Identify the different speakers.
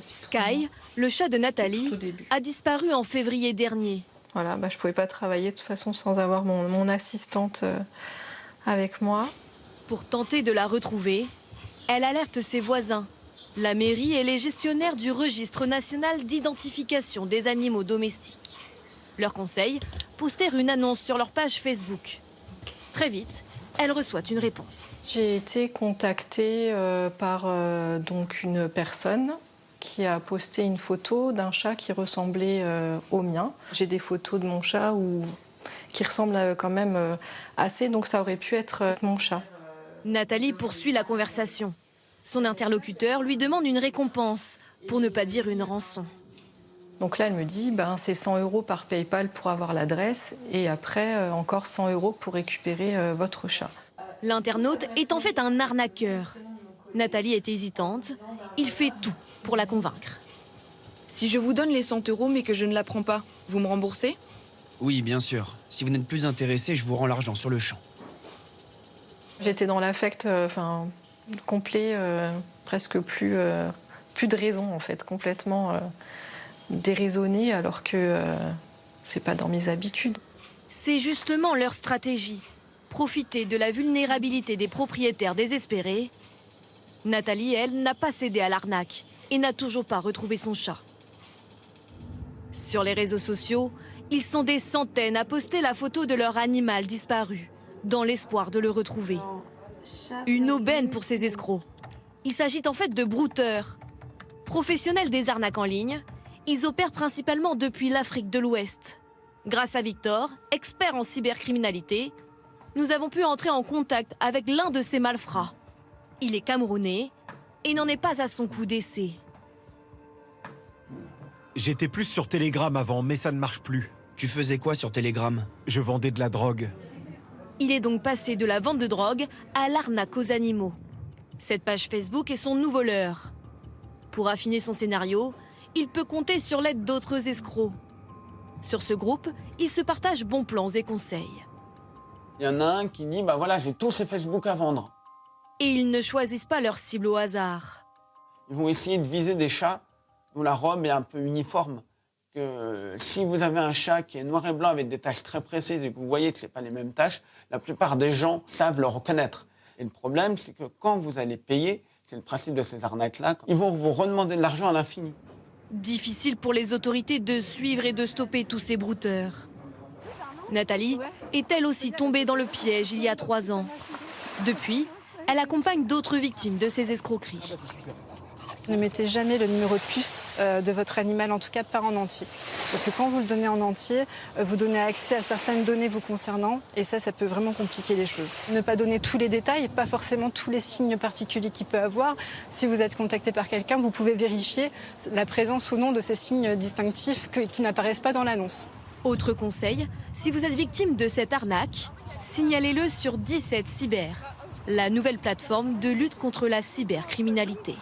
Speaker 1: Sky, le chat de Nathalie, a disparu en février dernier.
Speaker 2: Voilà, je ne pouvais pas travailler de toute façon sans avoir mon assistante avec moi.
Speaker 1: Pour tenter de la retrouver, elle alerte ses voisins, la mairie et les gestionnaires du registre national d'identification des animaux domestiques. Leur conseil, poster une annonce sur leur page Facebook. Très vite, elle reçoit une réponse.
Speaker 2: J'ai été contactée par donc une personne qui a posté une photo d'un chat qui ressemblait au mien. J'ai des photos de mon chat qui ressemblent quand même assez, donc ça aurait pu être mon chat.
Speaker 1: Nathalie poursuit la conversation. Son interlocuteur lui demande une récompense, pour ne pas dire une rançon.
Speaker 2: Donc là, elle me dit, c'est 100 € par PayPal pour avoir l'adresse et après encore 100 € pour récupérer votre chat.
Speaker 1: L'internaute est en fait un arnaqueur. Nathalie est hésitante. Il fait tout pour la convaincre.
Speaker 3: Si je vous donne les 100 € mais que je ne la prends pas, vous me remboursez?
Speaker 4: Oui, bien sûr. Si vous n'êtes plus intéressé, je vous rends l'argent sur le champ.
Speaker 2: J'étais dans l'affect complet, presque plus de raison en fait, complètement déraisonnée alors que c'est pas dans mes habitudes.
Speaker 1: C'est justement leur stratégie. Profiter de la vulnérabilité des propriétaires désespérés. Nathalie, elle, n'a pas cédé à l'arnaque et n'a toujours pas retrouvé son chat. Sur les réseaux sociaux, ils sont des centaines à poster la photo de leur animal disparu, dans l'espoir de le retrouver. Une aubaine pour ces escrocs. Il s'agit en fait de brouteurs. Professionnels des arnaques en ligne, ils opèrent principalement depuis l'Afrique de l'Ouest. Grâce à Victor, expert en cybercriminalité, nous avons pu entrer en contact avec l'un de ces malfrats. Il est camerounais et n'en est pas à son coup d'essai.
Speaker 5: J'étais plus sur Telegram avant, mais ça ne marche plus.
Speaker 4: Tu faisais quoi sur Telegram?
Speaker 5: Je vendais de la drogue.
Speaker 1: Il est donc passé de la vente de drogue à l'arnaque aux animaux. Cette page Facebook est son nouveau leurre. Pour affiner son scénario, il peut compter sur l'aide d'autres escrocs. Sur ce groupe, il se partage bons plans et conseils.
Speaker 6: Il y en a un qui dit, voilà, j'ai tous ces Facebook à vendre.
Speaker 1: Et ils ne choisissent pas leur cible au hasard.
Speaker 6: Ils vont essayer de viser des chats dont la robe est un peu uniforme. Que si vous avez un chat qui est noir et blanc avec des taches très précises et que vous voyez que ce n'est pas les mêmes taches, la plupart des gens savent le reconnaître. Et le problème, c'est que quand vous allez payer, c'est le principe de ces arnaques-là, ils vont vous redemander de l'argent à l'infini.
Speaker 1: Difficile pour les autorités de suivre et de stopper tous ces brouteurs. Nathalie est elle aussi tombée dans le piège il y a 3 ans. Depuis, elle accompagne d'autres victimes de ces escroqueries.
Speaker 7: Ne mettez jamais le numéro de puce de votre animal, en tout cas pas en entier. Parce que quand vous le donnez en entier, vous donnez accès à certaines données vous concernant et ça peut vraiment compliquer les choses. Ne pas donner tous les détails, pas forcément tous les signes particuliers qu'il peut avoir. Si vous êtes contacté par quelqu'un, vous pouvez vérifier la présence ou non de ces signes distinctifs qui n'apparaissent pas dans l'annonce.
Speaker 1: Autre conseil, si vous êtes victime de cette arnaque, signalez-le sur 17 Cyber, la nouvelle plateforme de lutte contre la cybercriminalité.